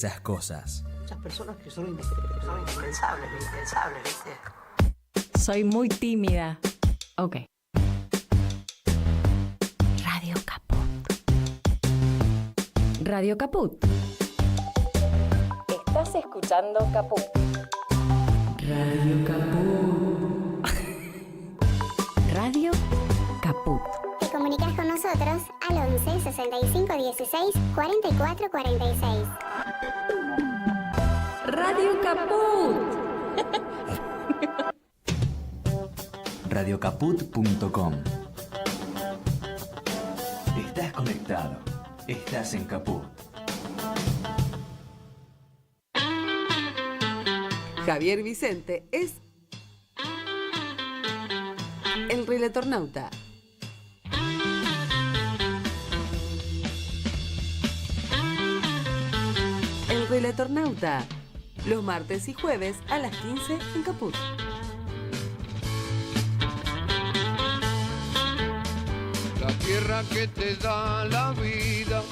esas cosas. Muchas personas que son indispensables, ¿viste? Soy muy tímida. Ok. Radio Caput. Radio Caput. Estás escuchando Caput. Radio Caput. Radio Caput. Te comunicas con nosotros al 11 65 16 44 46. Radio Caput. Radiocaput.com. Estás conectado. Estás en Caput. Javier Vicente es el Relatornauta. El Relatornauta, los martes y jueves a las 15 en Caput. La tierra que te da la vida,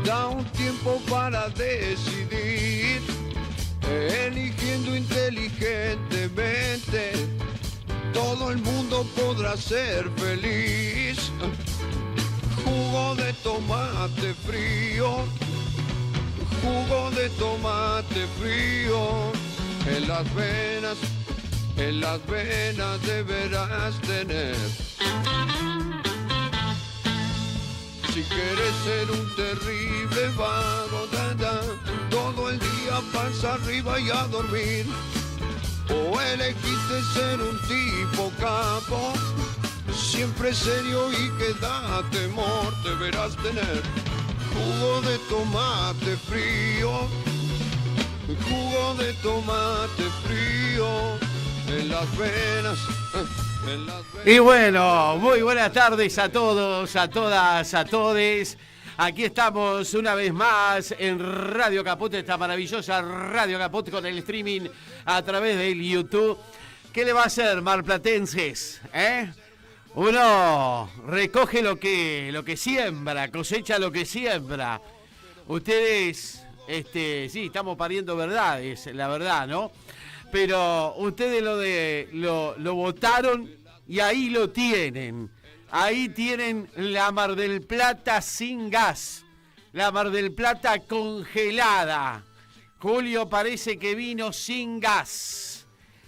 da un tiempo para decidir, eligiendo inteligentemente, todo el mundo podrá ser feliz. Jugo de tomate frío, jugo de tomate frío, en las venas deberás tener. Si quieres ser un terrible vago, todo el día pasa arriba y a dormir, o elegiste ser un tipo capo, siempre serio y que da temor, deberás tener jugo de tomate frío, jugo de tomate frío, en las venas. Y bueno, muy buenas tardes a todos, a todas, a todes. Aquí estamos una vez más en Radio Caput, esta maravillosa Radio Caput con el streaming a través del YouTube. ¿Qué le va a hacer, marplatenses? Uno recoge lo que siembra, cosecha lo que siembra. Ustedes, sí, estamos pariendo verdades, la verdad, ¿no? Pero ustedes lo votaron y ahí lo tienen. Ahí tienen la Mar del Plata sin gas. La Mar del Plata congelada. Julio parece que vino sin gas.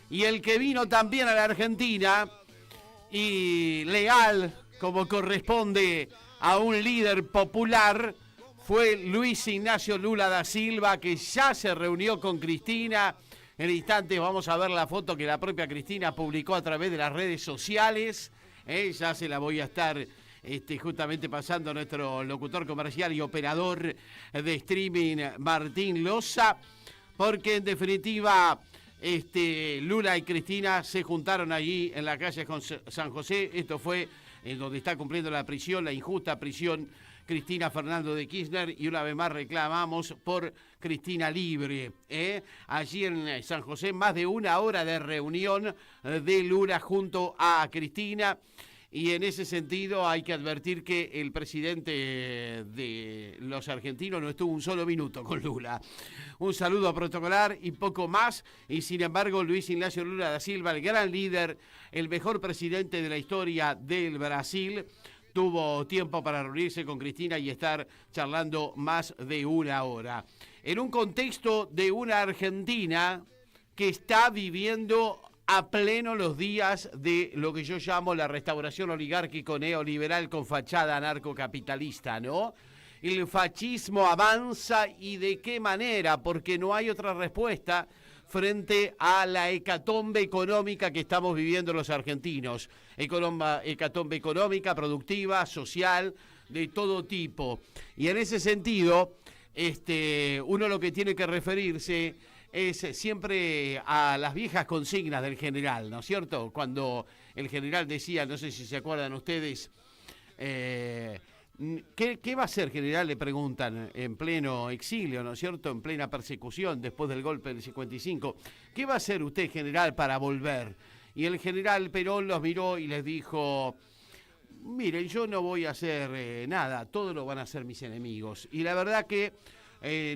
Y el que vino también a la Argentina, y leal como corresponde a un líder popular, fue Luis Ignacio Lula da Silva, que ya se reunió con Cristina. En instantes vamos a ver la foto que la propia Cristina publicó a través de las redes sociales. Ya se la voy a estar justamente pasando a nuestro locutor comercial y operador de streaming, Martín Loza, porque en definitiva Lula y Cristina se juntaron allí en la calle San José. Esto fue en donde está cumpliendo la prisión, la injusta prisión, Cristina Fernando de Kirchner, y una vez más reclamamos por Cristina libre. Allí en San José, más de una hora de reunión de Lula junto a Cristina, y en ese sentido hay que advertir que el presidente de los argentinos no estuvo un solo minuto con Lula. Un saludo protocolar y poco más, y sin embargo Luis Ignacio Lula da Silva, el gran líder, el mejor presidente de la historia del Brasil, tuvo tiempo para reunirse con Cristina y estar charlando más de una hora. En un contexto de una Argentina que está viviendo a pleno los días de lo que yo llamo la restauración oligárquico neoliberal con fachada anarcocapitalista, ¿no? El fascismo avanza, y de qué manera, porque no hay otra respuesta frente a la hecatombe económica que estamos viviendo los argentinos. Hecatombe económica, productiva, social, de todo tipo. Y en ese sentido, uno lo que tiene que referirse es siempre a las viejas consignas del general, ¿no es cierto? Cuando el general decía, no sé si se acuerdan ustedes, ¿qué va a hacer, general? Le preguntan en pleno exilio, ¿no es cierto? En plena persecución después del golpe del 55. ¿Qué va a hacer usted, general, para volver? Y el general Perón los miró y les dijo: miren, yo no voy a hacer nada, todo lo van a hacer mis enemigos. Y la verdad que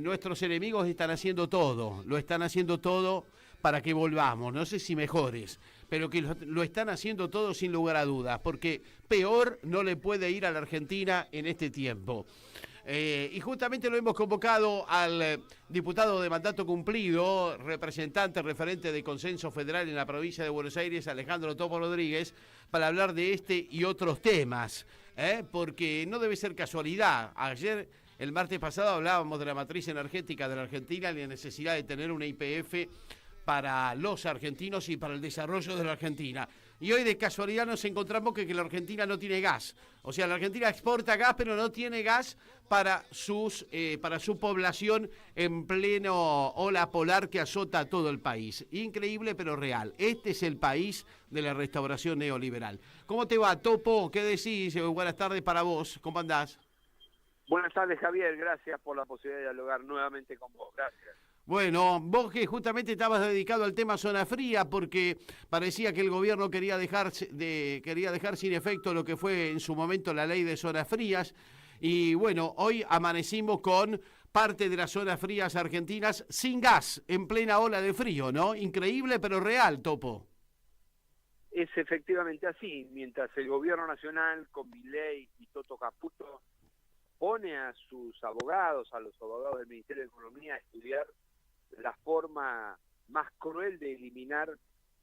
nuestros enemigos están haciendo todo, lo están haciendo todo para que volvamos, no sé si mejores, pero que lo están haciendo todo sin lugar a dudas, porque peor no le puede ir a la Argentina en este tiempo. Y justamente lo hemos convocado al diputado de mandato cumplido, representante, referente de Consenso Federal en la provincia de Buenos Aires, Alejandro Topo Rodríguez, para hablar de este y otros temas, porque no debe ser casualidad. Ayer, el martes pasado, hablábamos de la matriz energética de la Argentina y la necesidad de tener una YPF para los argentinos y para el desarrollo de la Argentina. Y hoy de casualidad nos encontramos que la Argentina no tiene gas. O sea, la Argentina exporta gas, pero no tiene gas para su población en pleno ola polar que azota a todo el país. Increíble, pero real. Este es el país de la restauración neoliberal. ¿Cómo te va, Topo? ¿Qué decís? Buenas tardes para vos. ¿Cómo andás? Buenas tardes, Javier. Gracias por la posibilidad de dialogar nuevamente con vos. Gracias. Bueno, vos que justamente estabas dedicado al tema zona fría porque parecía que el gobierno quería dejar sin efecto lo que fue en su momento la ley de zonas frías y bueno, hoy amanecimos con parte de las zonas frías argentinas sin gas en plena ola de frío, ¿no? Increíble pero real, Topo. Es efectivamente así, mientras el gobierno nacional con Milei y Toto Caputo pone a sus abogados, a los abogados del Ministerio de Economía a estudiar la forma más cruel de eliminar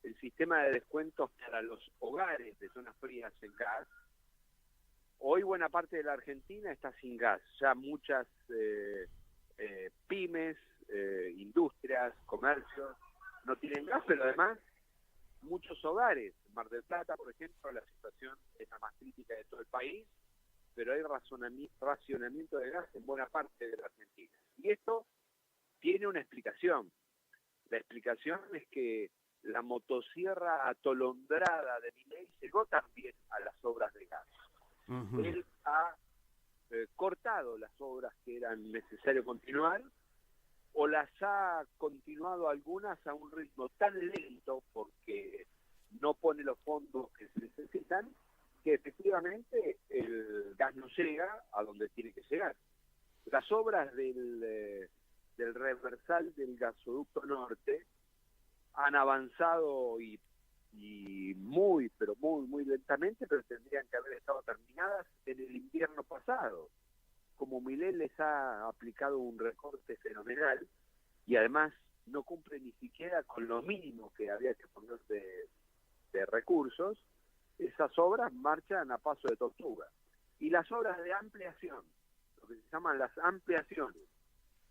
el sistema de descuentos para los hogares de zonas frías en gas. Hoy buena parte de la Argentina está sin gas. Ya muchas pymes, industrias, comercios no tienen gas, pero además muchos hogares. En Mar del Plata, por ejemplo, la situación es la más crítica de todo el país, pero hay racionamiento de gas en buena parte de la Argentina. Y esto tiene una explicación. La explicación es que la motosierra atolondrada de Milei llegó también a las obras de gas. Uh-huh. Él ha cortado las obras que eran necesario continuar o las ha continuado algunas a un ritmo tan lento porque no pone los fondos que se necesitan que efectivamente el gas no llega a donde tiene que llegar. Las obras del reversal del gasoducto norte han avanzado y muy lentamente, pero tendrían que haber estado terminadas en el invierno pasado. Como Milei les ha aplicado un recorte fenomenal y además no cumple ni siquiera con lo mínimo que había que poner de recursos, esas obras marchan a paso de tortuga. Y las obras de ampliación, lo que se llaman las ampliaciones,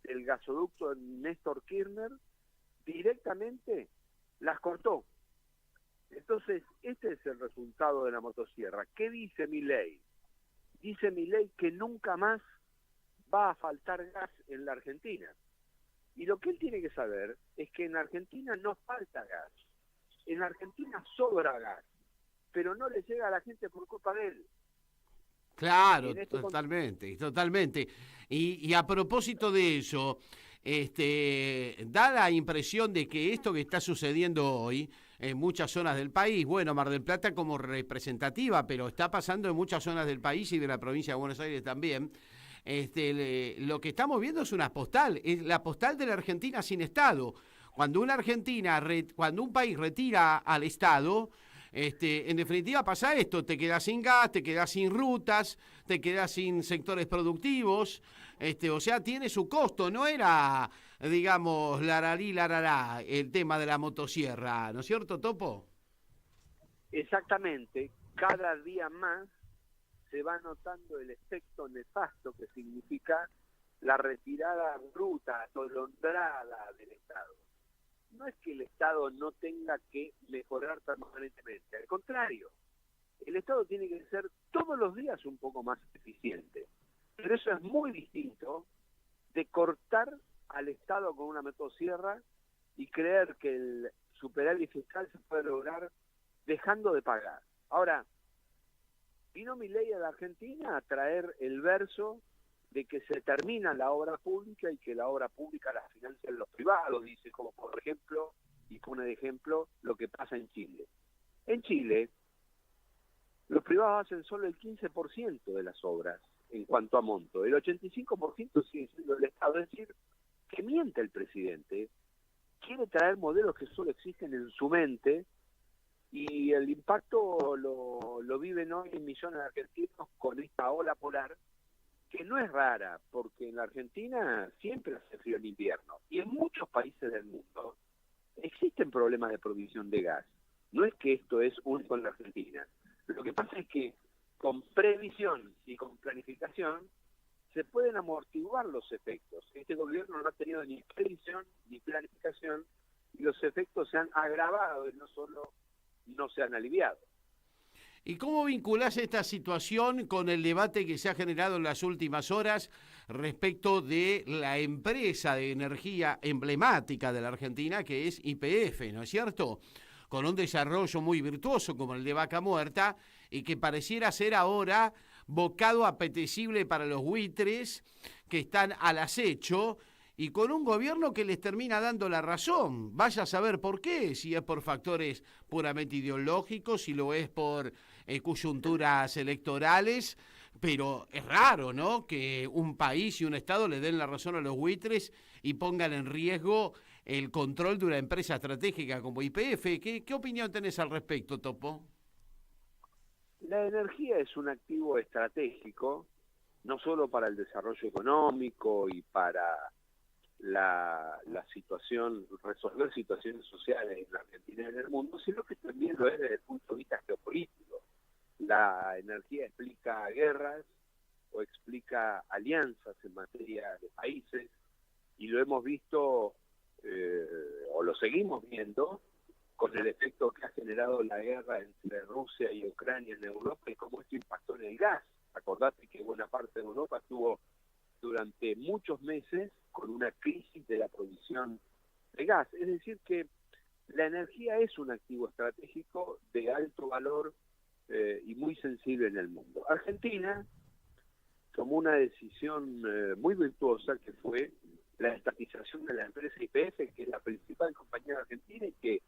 el gasoducto Néstor Kirchner directamente las cortó. Entonces, este es el resultado de la motosierra. ¿Qué dice Milei? Dice Milei que nunca más va a faltar gas en la Argentina. Y lo que él tiene que saber es que en Argentina no falta gas. En Argentina sobra gas, pero no le llega a la gente por culpa de él. Claro, totalmente. Y a propósito de eso, da la impresión de que esto que está sucediendo hoy en muchas zonas del país, bueno, Mar del Plata como representativa, pero está pasando en muchas zonas del país y de la provincia de Buenos Aires también, lo que estamos viendo es una postal, es la postal de la Argentina sin Estado. Cuando cuando un país retira al Estado, en definitiva pasa esto, te quedas sin gas, te quedas sin rutas, te quedas sin sectores productivos, o sea, tiene su costo, no era, digamos, larará el tema de la motosierra, ¿no es cierto, Topo? Exactamente, cada día más se va notando el efecto nefasto que significa la retirada bruta, atolondrada del Estado. No es que el Estado no tenga que mejorar permanentemente, al contrario, el Estado tiene que ser todos los días un poco más eficiente, pero eso es muy distinto de cortar al Estado con una motosierra y creer que el superávit fiscal se puede lograr dejando de pagar. Ahora, vino Milei a la Argentina a traer el verso de que se termina la obra pública y que la obra pública la financian los privados, dice, como por ejemplo, y pone de ejemplo lo que pasa en Chile. En Chile, los privados hacen solo el 15% de las obras. en cuanto a monto. El 85% sigue siendo el Estado, es decir, que miente el presidente, quiere traer modelos que solo existen en su mente y el impacto lo viven hoy millones de argentinos con esta ola polar que no es rara, porque en la Argentina siempre hace frío en invierno y en muchos países del mundo existen problemas de provisión de gas. No es que esto es único en la Argentina. Lo que pasa es que con previsión y con planificación se pueden amortiguar los efectos. Este gobierno no ha tenido ni previsión ni planificación y los efectos se han agravado y no solo no se han aliviado. ¿Y cómo vinculás esta situación con el debate que se ha generado en las últimas horas respecto de la empresa de energía emblemática de la Argentina, que es YPF, ¿no es cierto? Con un desarrollo muy virtuoso como el de Vaca Muerta y que pareciera ser ahora bocado apetecible para los buitres que están al acecho y con un gobierno que les termina dando la razón. Vaya a saber por qué, si es por factores puramente ideológicos, si lo es por coyunturas electorales, pero es raro, ¿no?, que un país y un Estado le den la razón a los buitres y pongan en riesgo el control de una empresa estratégica como YPF. ¿Qué opinión tenés al respecto, Topo? La energía es un activo estratégico, no solo para el desarrollo económico y para la situación, resolver situaciones sociales en la Argentina y en el mundo, sino que también lo es desde el punto de vista geopolítico. La energía explica guerras o explica alianzas en materia de países, y lo hemos visto, o lo seguimos viendo, con el efecto que ha generado la guerra entre Rusia y Ucrania en Europa y cómo esto impactó en el gas. Acordate que buena parte de Europa estuvo durante muchos meses con una crisis de la provisión de gas. Es decir que la energía es un activo estratégico de alto valor y muy sensible en el mundo. Argentina tomó una decisión muy virtuosa, que fue la estatización de la empresa YPF, que es la principal compañía de Argentina y que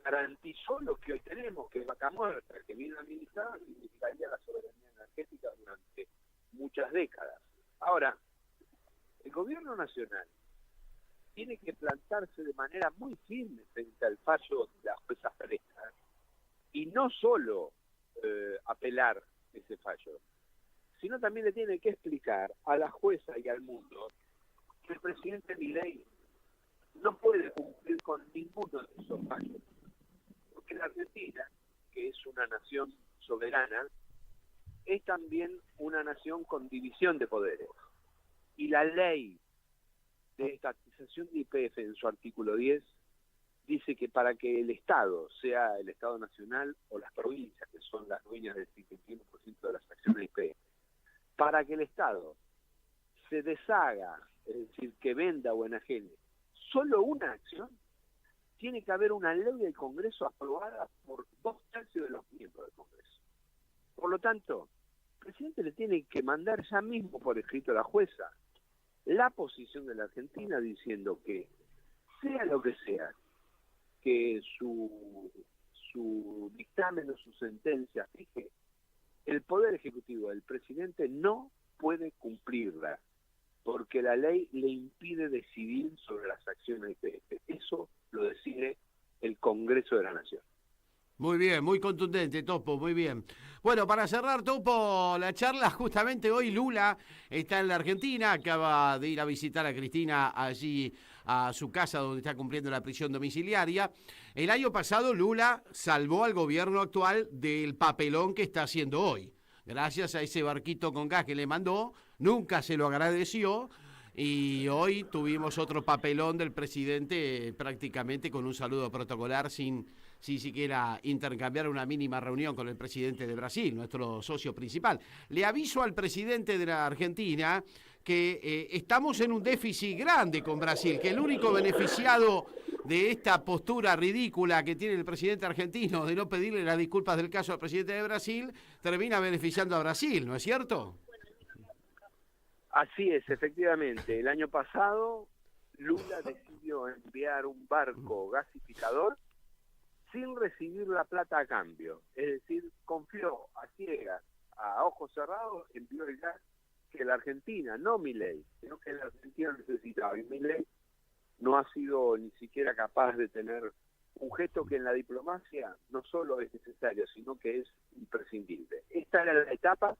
garantizó lo que hoy tenemos, que Vaca Muerta, que bien administrada, significaría la soberanía energética durante muchas décadas. Ahora, el gobierno nacional tiene que plantarse de manera muy firme frente al fallo de la jueza Fresca y no solo apelar ese fallo, sino también le tiene que explicar a la jueza y al mundo que el presidente Milei no puede cumplir con ninguno de esos fallos, porque la Argentina, que es una nación soberana, es también una nación con división de poderes. Y la ley de estatización de YPF en su artículo 10 dice que para que el Estado, sea el Estado Nacional o las provincias, que son las dueñas del 51% de las acciones de YPF, para que el Estado se deshaga, es decir, que venda o enajene solo una acción, tiene que haber una ley del Congreso aprobada por 2/3 de los miembros del Congreso. Por lo tanto, el presidente le tiene que mandar ya mismo por escrito a la jueza la posición de la Argentina diciendo que, sea lo que sea, que su dictamen o su sentencia fije, el Poder Ejecutivo del presidente no puede cumplirla, porque la ley le impide decidir sobre las acciones de YPF. Eso lo decide el Congreso de la Nación. Muy bien, muy contundente, Topo, muy bien. Bueno, para cerrar, Topo, la charla, justamente hoy Lula está en la Argentina, acaba de ir a visitar a Cristina allí a su casa donde está cumpliendo la prisión domiciliaria. El año pasado Lula salvó al gobierno actual del papelón que está haciendo hoy. Gracias a ese barquito con gas que le mandó, nunca se lo agradeció. Y hoy tuvimos otro papelón del presidente prácticamente con un saludo protocolar sin siquiera intercambiar una mínima reunión con el presidente de Brasil, nuestro socio principal. Le aviso al presidente de la Argentina que estamos en un déficit grande con Brasil, que el único beneficiado de esta postura ridícula que tiene el presidente argentino de no pedirle las disculpas del caso al presidente de Brasil, termina beneficiando a Brasil, ¿no es cierto? Así es, efectivamente. El año pasado Lula decidió enviar un barco gasificador sin recibir la plata a cambio. Es decir, confió a ciegas, a ojos cerrados, envió el gas que la Argentina, no Milei, sino que la Argentina necesitaba. Y Milei no ha sido ni siquiera capaz de tener un gesto que en la diplomacia no solo es necesario, sino que es imprescindible. Esta era la etapa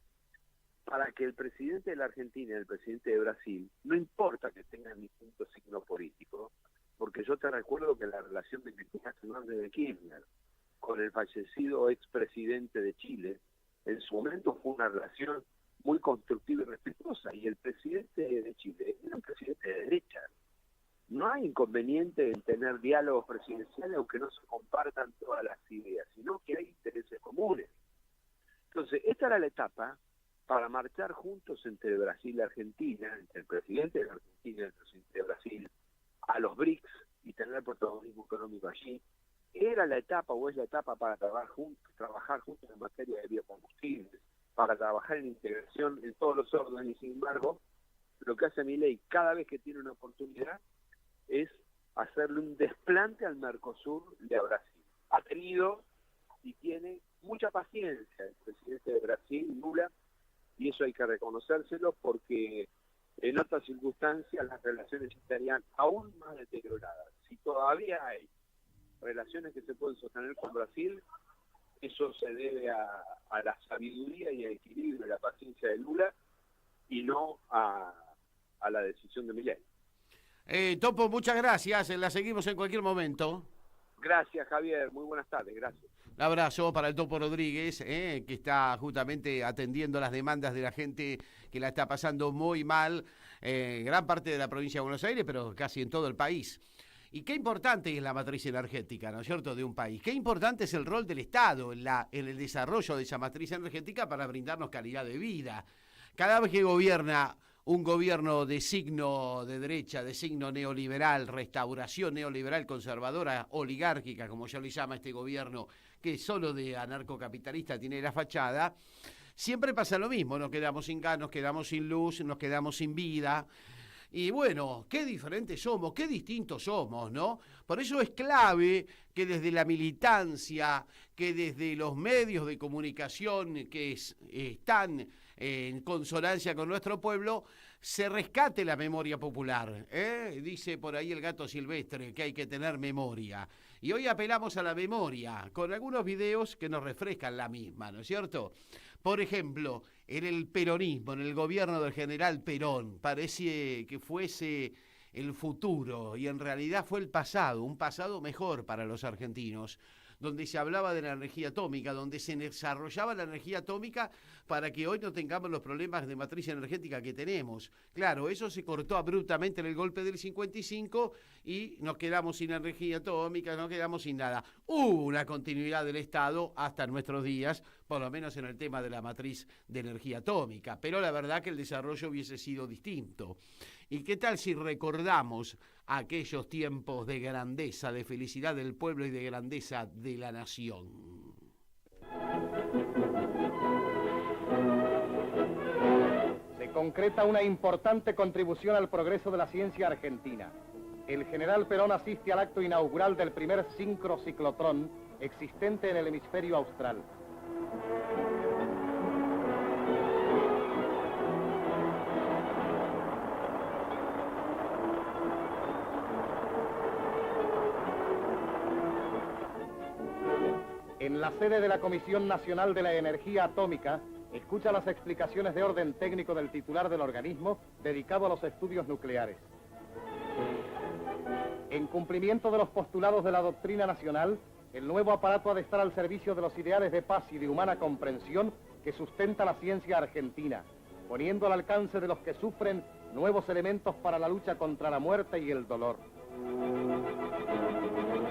para que el presidente de la Argentina y el presidente de Brasil, no importa que tengan distinto signo político, porque yo te recuerdo que la relación de Cristina Fernández de Kirchner con el fallecido expresidente de Chile, en su momento fue una relación muy constructiva y respetuosa, y el presidente de Chile era un presidente de derecha. No hay inconveniente en tener diálogos presidenciales aunque no se compartan todas las ideas, sino que hay intereses comunes. Entonces, esta era la etapa para marchar juntos entre Brasil y Argentina, entre el presidente de la Argentina y el presidente de Brasil, a los BRICS y tener protagonismo económico allí. Era la etapa o es la etapa para trabajar juntos en materia de biocombustibles, para trabajar en integración en todos los órdenes, y sin embargo, lo que hace Milei cada vez que tiene una oportunidad es hacerle un desplante al Mercosur y a Brasil. Ha tenido y tiene mucha paciencia el presidente de Brasil, Lula, y eso hay que reconocérselo porque en otras circunstancias las relaciones estarían aún más deterioradas. Si todavía hay relaciones que se pueden sostener con Brasil, eso se debe a la sabiduría y al equilibrio y la paciencia de Lula y no a la decisión de Milei. Topo, muchas gracias, la seguimos en cualquier momento. Gracias, Javier, muy buenas tardes, gracias. Un abrazo para el Topo Rodríguez, que está justamente atendiendo las demandas de la gente que la está pasando muy mal, gran parte de la provincia de Buenos Aires, pero casi en todo el país. Y qué importante es la matriz energética, ¿no es cierto?, de un país. Qué importante es el rol del Estado en el desarrollo de esa matriz energética para brindarnos calidad de vida. Cada vez que gobierna un gobierno de signo de derecha, de signo neoliberal, restauración neoliberal conservadora, oligárquica, como ya le llama este gobierno, que solo de anarcocapitalista tiene la fachada, siempre pasa lo mismo, nos quedamos sin gas, nos quedamos sin luz, nos quedamos sin vida. Y bueno, qué diferentes somos, qué distintos somos, ¿no? Por eso es clave que desde la militancia, que desde los medios de comunicación que están en consonancia con nuestro pueblo, se rescate la memoria popular, ¿eh? Dice por ahí el gato silvestre que hay que tener memoria. Y hoy apelamos a la memoria con algunos videos que nos refrescan la misma, ¿no es cierto? Por ejemplo, en el peronismo, en el gobierno del general Perón, parece que fuese el futuro y en realidad fue el pasado, un pasado mejor para los argentinos, donde se hablaba de la energía atómica, donde se desarrollaba la energía atómica para que hoy no tengamos los problemas de matriz energética que tenemos. Claro, eso se cortó abruptamente en el golpe del 55 y nos quedamos sin energía atómica, nos quedamos sin nada. Hubo una continuidad del Estado hasta nuestros días, por lo menos en el tema de la matriz de energía atómica, pero la verdad que el desarrollo hubiese sido distinto. ¿Y qué tal si recordamos aquellos tiempos de grandeza, de felicidad del pueblo y de grandeza de la nación? Se concreta una importante contribución al progreso de la ciencia argentina. El general Perón asiste al acto inaugural del primer sincrociclotrón existente en el hemisferio austral. En la sede de la Comisión Nacional de la Energía Atómica, escucha las explicaciones de orden técnico del titular del organismo dedicado a los estudios nucleares. En cumplimiento de los postulados de la doctrina nacional, el nuevo aparato ha de estar al servicio de los ideales de paz y de humana comprensión que sustenta la ciencia argentina, poniendo al alcance de los que sufren nuevos elementos para la lucha contra la muerte y el dolor.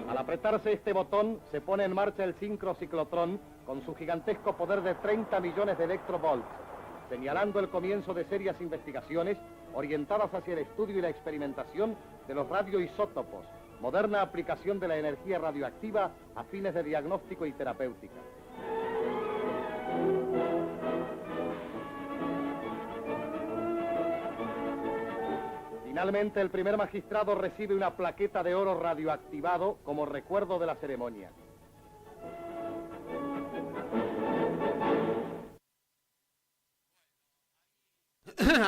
Al apretarse este botón, se pone en marcha el sincrociclotrón con su gigantesco poder de 30 millones de electrovolts, señalando el comienzo de serias investigaciones orientadas hacia el estudio y la experimentación de los radioisótopos, moderna aplicación de la energía radioactiva a fines de diagnóstico y terapéutica. Finalmente, el primer magistrado recibe una plaqueta de oro radioactivado como recuerdo de la ceremonia.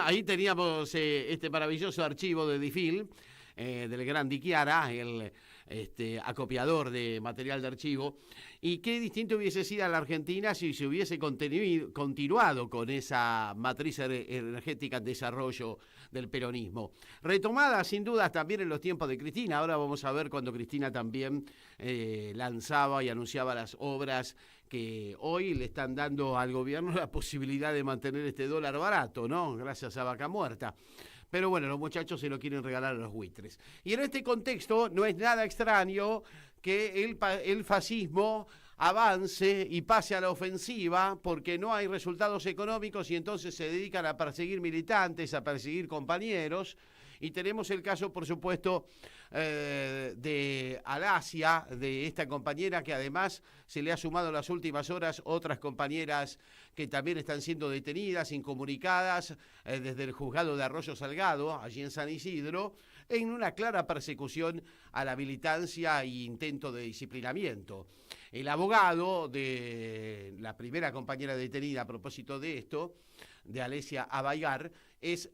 ahí teníamos este maravilloso archivo de Difil, del gran Di Chiara, el acopiador de material de archivo, y qué distinto hubiese sido la Argentina si se hubiese continuado con esa matriz energética en desarrollo del peronismo. Retomada sin dudas también en los tiempos de Cristina. Ahora vamos a ver cuando Cristina también lanzaba y anunciaba las obras que hoy le están dando al gobierno la posibilidad de mantener este dólar barato, ¿no? Gracias a Vaca Muerta. Pero bueno, los muchachos se lo quieren regalar a los buitres. Y en este contexto no es nada extraño que el fascismo avance y pase a la ofensiva porque no hay resultados económicos y entonces se dedican a perseguir militantes, a perseguir compañeros. Y tenemos el caso, por supuesto, de Alasia, de esta compañera que además se le ha sumado en las últimas horas otras compañeras que también están siendo detenidas, incomunicadas, desde el juzgado de Arroyo Salgado, allí en San Isidro, en una clara persecución a la militancia e intento de disciplinamiento. El abogado de la primera compañera detenida a propósito de esto, de Alesia Abaigar, es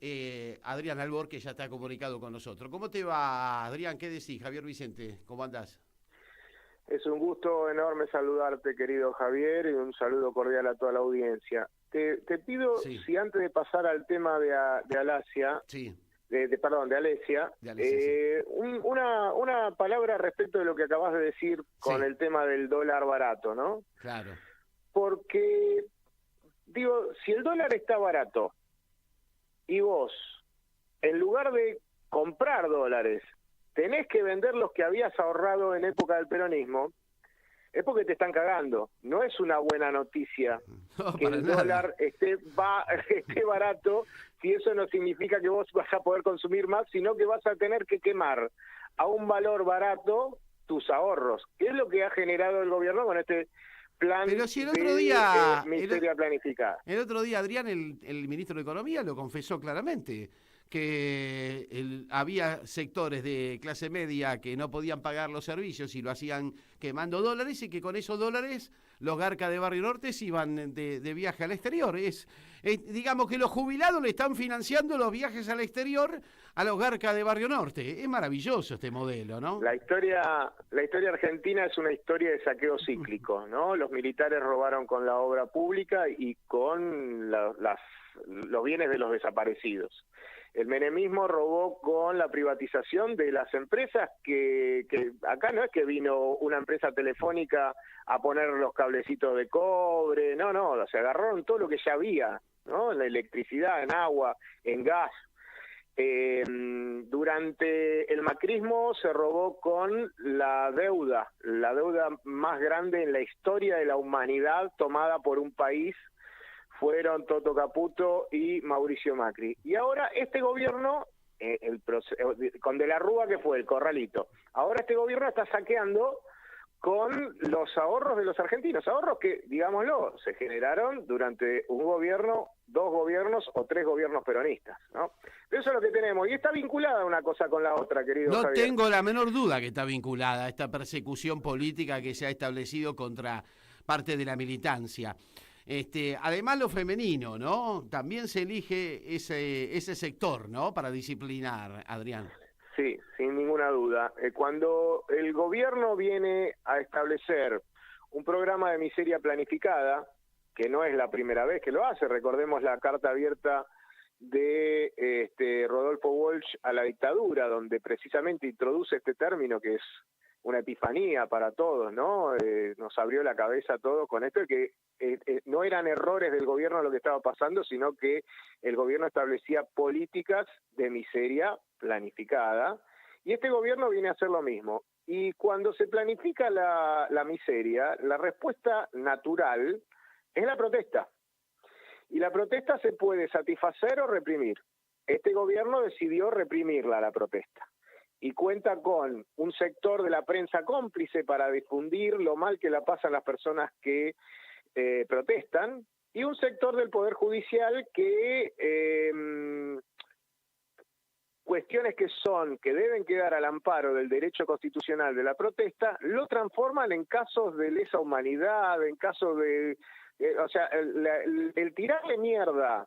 Adrián Albor, que ya está comunicado con nosotros. ¿Cómo te va, Adrián? ¿Qué decís? Javier Vicente, ¿cómo andás? Es un gusto enorme saludarte, querido Javier, y un saludo cordial a toda la audiencia. Te pido, sí, si antes de pasar al tema de Alasia, sí, de Alesia, sí, una palabra respecto de lo que acabas de decir con sí, el tema del dólar barato, ¿no? claro. Porque, digo, si el dólar está barato y vos, en lugar de comprar dólares, tenés que vender los que habías ahorrado en época del peronismo, es porque te están cagando. No es una buena noticia que el dólar esté barato, si eso no significa que vos vas a poder consumir más, sino que vas a tener que quemar a un valor barato tus ahorros, que es lo que ha generado el gobierno con este plan. Pero si el otro día, miseria planificada. El otro día, Adrián, el ministro de Economía lo confesó claramente, que había sectores de clase media que no podían pagar los servicios y lo hacían quemando dólares y que con esos dólares los garcas de Barrio Norte se iban de viaje al exterior. Digamos que los jubilados le están financiando los viajes al exterior a los garcas de Barrio Norte. Es maravilloso este modelo, ¿no? La historia argentina es una historia de saqueo cíclico, ¿no? Los militares robaron con la obra pública y con los bienes de los desaparecidos. El menemismo robó con la privatización de las empresas que acá no es que vino una empresa telefónica a poner los cablecitos de cobre, no, se agarraron todo lo que ya había, ¿no? En la electricidad, en agua, en gas. Durante el macrismo se robó con la deuda más grande en la historia de la humanidad tomada por un país. Fueron Toto Caputo y Mauricio Macri. Y ahora este gobierno, con De la Rúa, que fue el corralito, ahora este gobierno está saqueando con los ahorros de los argentinos, ahorros que, digámoslo, se generaron durante un gobierno, 2 gobiernos o 3 gobiernos peronistas, ¿no? Eso es lo que tenemos, y está vinculada una cosa con la otra, querido No Javier. tengo la menor duda que está vinculada a esta persecución política que se ha establecido contra parte de la militancia. Además lo femenino, ¿no? También se elige ese sector, ¿no? Para disciplinar, Adrián. Sí, sin ninguna duda. Cuando el gobierno viene a establecer un programa de miseria planificada, que no es la primera vez que lo hace, recordemos la carta abierta de Rodolfo Walsh a la dictadura, donde precisamente introduce este término que es una epifanía para todos, ¿no? Nos abrió la cabeza a todos con esto de que no eran errores del gobierno lo que estaba pasando, sino que el gobierno establecía políticas de miseria planificada, y este gobierno viene a hacer lo mismo. Y cuando se planifica la miseria, la respuesta natural es la protesta. Y la protesta se puede satisfacer o reprimir. Este gobierno decidió reprimirla, la protesta. Y cuenta con un sector de la prensa cómplice para difundir lo mal que la pasan las personas que protestan, y un sector del Poder Judicial que cuestiones que deben quedar al amparo del derecho constitucional de la protesta, lo transforman en casos de lesa humanidad, en casos de... o sea, el tirarle mierda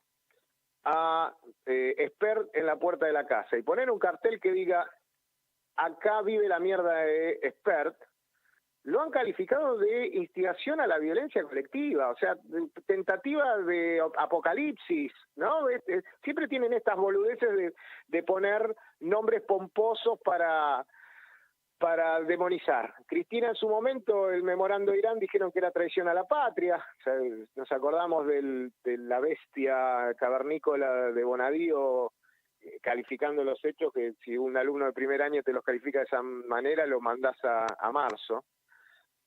a Espert en la puerta de la casa y poner un cartel que diga acá vive la mierda de Espert, lo han calificado de instigación a la violencia colectiva, o sea, tentativa de apocalipsis, ¿no? Siempre tienen estas boludeces de poner nombres pomposos para demonizar. Cristina en su momento, el memorando de Irán, dijeron que era traición a la patria. O sea, nos acordamos de la bestia cavernícola de Bonadío calificando los hechos, que si un alumno de primer año te los califica de esa manera, lo mandás a marzo.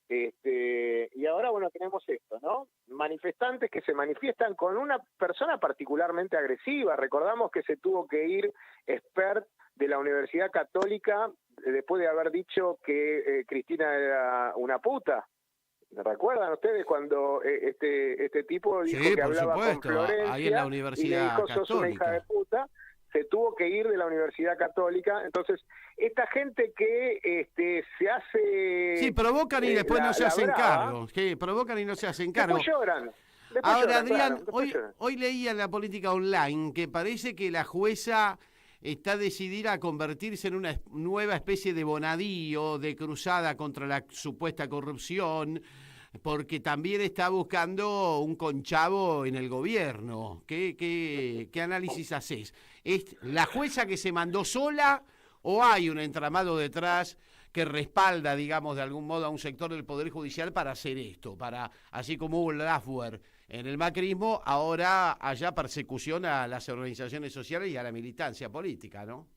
Y ahora, bueno, tenemos esto, ¿no? Manifestantes que se manifiestan con una persona particularmente agresiva. Recordamos que se tuvo que ir Espert de la Universidad Católica después de haber dicho que Cristina era una puta. ¿Recuerdan ustedes cuando este tipo dijo que hablaba con Florencia ahí en la Universidad y le dijo, sos una hija de puta? Se tuvo que ir de la Universidad Católica. Entonces, esta gente que se hace... Sí, provocan y después no se hacen cargo. Sí, provocan y no se hacen cargo. Después lloran. Ahora, Adrián, claro, hoy leía en la política online que parece que la jueza está decidida a convertirse en una nueva especie de Bonadío, de cruzada contra la supuesta corrupción, porque también está buscando un conchavo en el gobierno. ¿Qué análisis haces? ¿Es la jueza que se mandó sola o hay un entramado detrás que respalda, digamos, de algún modo a un sector del Poder Judicial para hacer esto? Para, así como hubo Laffer en el macrismo, ahora haya persecución a las organizaciones sociales y a la militancia política, ¿no?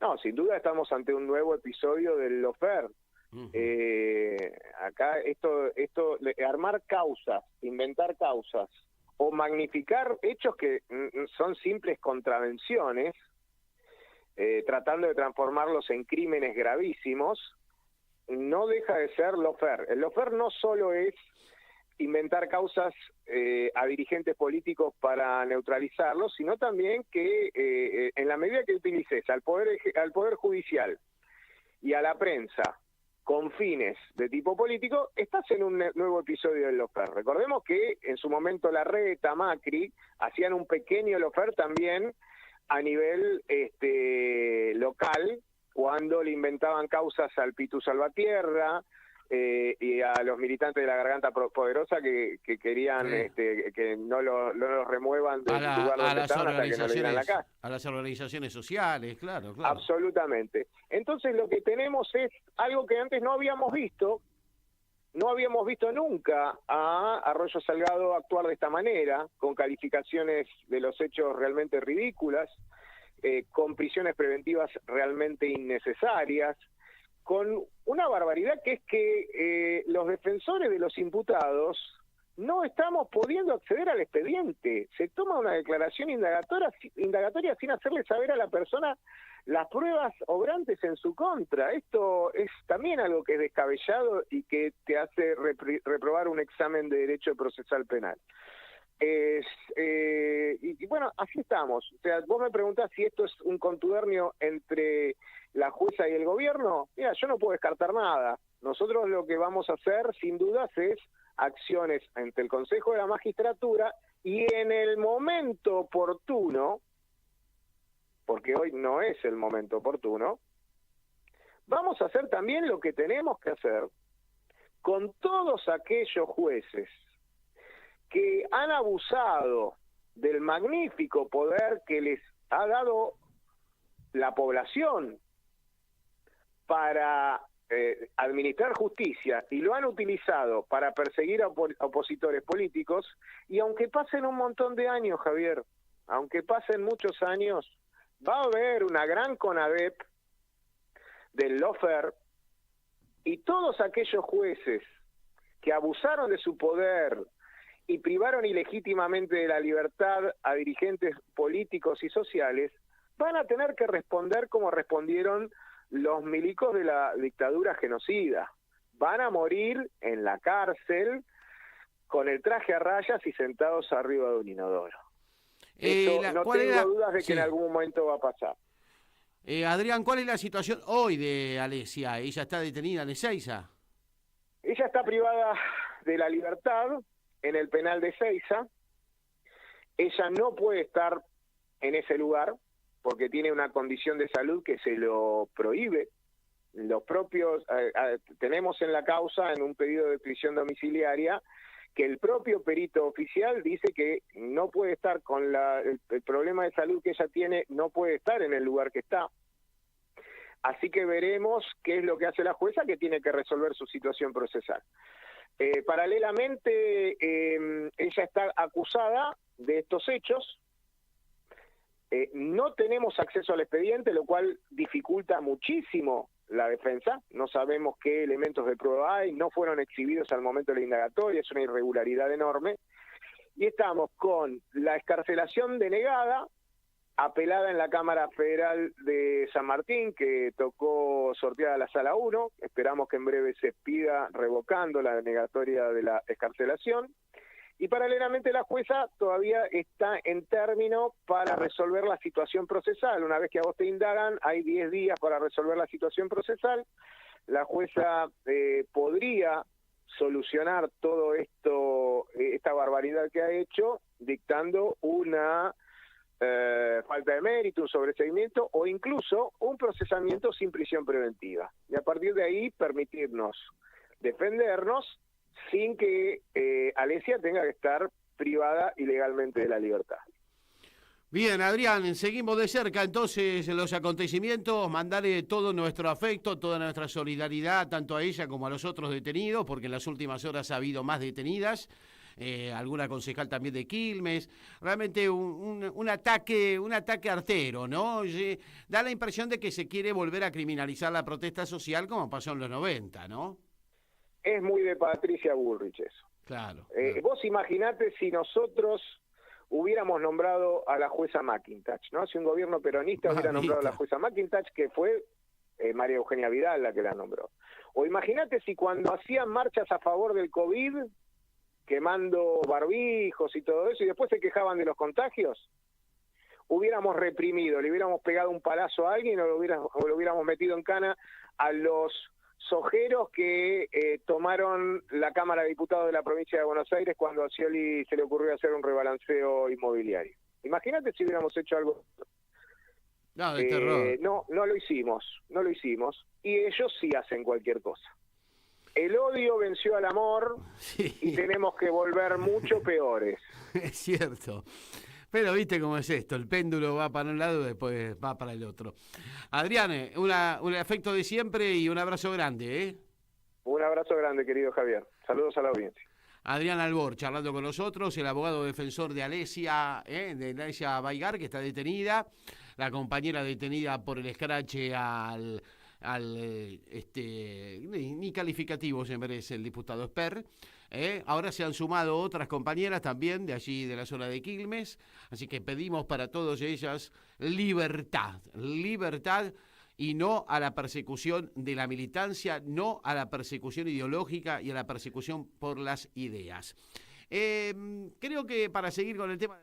No, sin duda estamos ante un nuevo episodio del Lawfare. Acá armar causas, inventar causas o magnificar hechos que son simples contravenciones, tratando de transformarlos en crímenes gravísimos, no deja de ser lawfare. El lawfare no solo es inventar causas a dirigentes políticos para neutralizarlos, sino también que en la medida que utilices al poder judicial y a la prensa con fines de tipo político, estás en un nuevo episodio del lawfare. Recordemos que en su momento Larreta, Macri, hacían un pequeño lawfare también a nivel local, cuando le inventaban causas al Pitu Salvatierra y a los militantes de la Garganta Poderosa que querían que no los remuevan del lugar donde estaban hasta que no le dieran la casa. A las organizaciones sociales, claro. Absolutamente. Entonces lo que tenemos es algo que antes no habíamos visto nunca a Arroyo Salgado actuar de esta manera, con calificaciones de los hechos realmente ridículas, con prisiones preventivas realmente innecesarias, con una barbaridad que es que los defensores de los imputados no estamos pudiendo acceder al expediente. Se toma una declaración indagatoria sin hacerle saber a la persona las pruebas obrantes en su contra. Esto es también algo que es descabellado y que te hace reprobar un examen de derecho procesal penal. Y bueno, así estamos. O sea, vos me preguntás si esto es un contubernio entre la jueza y el gobierno. Mira, yo no puedo descartar nada. Nosotros lo que vamos a hacer, sin dudas, es acciones ante el Consejo de la Magistratura y en el momento oportuno, porque hoy no es el momento oportuno, vamos a hacer también lo que tenemos que hacer con todos aquellos jueces que han abusado del magnífico poder que les ha dado la población para administrar justicia y lo han utilizado para perseguir a opositores políticos, y aunque pasen un montón de años, Javier, aunque pasen muchos años, va a haber una gran CONADEP del lawfare, y todos aquellos jueces que abusaron de su poder y privaron ilegítimamente de la libertad a dirigentes políticos y sociales, van a tener que responder como respondieron los milicos de la dictadura genocida. Van a morir en la cárcel con el traje a rayas y sentados arriba de un inodoro. No tengo dudas de que en algún momento va a pasar. Adrián, ¿cuál es la situación hoy de Alessia? ¿Ella está detenida en Ezeiza? Ella está privada de la libertad en el penal de Ezeiza ella no puede estar en ese lugar porque tiene una condición de salud que se lo prohíbe. Los propios, tenemos en la causa, en un pedido de prisión domiciliaria, que el propio perito oficial dice que no puede estar con el problema de salud que ella tiene, no puede estar en el lugar que está. Así que veremos qué es lo que hace la jueza, que tiene que resolver su situación procesal. Paralelamente, ella está acusada de estos hechos. No tenemos acceso al expediente, lo cual dificulta muchísimo la defensa. No sabemos qué elementos de prueba hay, no fueron exhibidos al momento de la indagatoria, es una irregularidad enorme. Y estamos con la excarcelación denegada, apelada en la Cámara Federal de San Martín, que tocó sorteada la Sala 1. Esperamos que en breve se pida revocando la denegatoria de la excarcelación. Y paralelamente la jueza todavía está en término para resolver la situación procesal. Una vez que a vos te indagan, hay 10 días para resolver la situación procesal. La jueza podría solucionar todo esto, esta barbaridad que ha hecho, dictando una falta de mérito, un sobreseimiento o incluso un procesamiento sin prisión preventiva. Y a partir de ahí permitirnos defendernos sin que Alesia tenga que estar privada ilegalmente de la libertad. Bien, Adrián, seguimos de cerca entonces los acontecimientos, mandarle todo nuestro afecto, toda nuestra solidaridad, tanto a ella como a los otros detenidos, porque en las últimas horas ha habido más detenidas, alguna concejal también de Quilmes, realmente un ataque artero, ¿no? Da la impresión de que se quiere volver a criminalizar la protesta social como pasó en los 90, ¿no? Es muy de Patricia Bullrich eso. Claro. Vos imaginate si nosotros hubiéramos nombrado a la jueza McIntosh, ¿no? Si un gobierno peronista hubiera nombrado a la jueza McIntosh, que fue María Eugenia Vidal la que la nombró. O imagínate si cuando hacían marchas a favor del COVID, quemando barbijos y todo eso, y después se quejaban de los contagios, hubiéramos reprimido, le hubiéramos pegado un palazo a alguien o lo hubiéramos metido en cana a los sojeros que tomaron la Cámara de Diputados de la provincia de Buenos Aires cuando a Scioli se le ocurrió hacer un rebalanceo inmobiliario. Imagínate si hubiéramos hecho algo. No, de terror. No lo hicimos, y ellos sí hacen cualquier cosa. El odio venció al amor, sí, y tenemos que volver mucho peores. Es cierto. Pero viste cómo es esto, el péndulo va para un lado y después va para el otro. Adrián, un afecto de siempre y un abrazo grande, ¿eh? Un abrazo grande, querido Javier. Saludos a la audiencia. Adrián Albor, charlando con nosotros, el abogado defensor de Alesia Baigar, que está detenida, la compañera detenida por el escrache ni calificativo se merece el diputado Esper. Ahora se han sumado otras compañeras también de allí de la zona de Quilmes, así que pedimos para todas ellas libertad y no a la persecución de la militancia, no a la persecución ideológica y a la persecución por las ideas. Creo que para seguir con el tema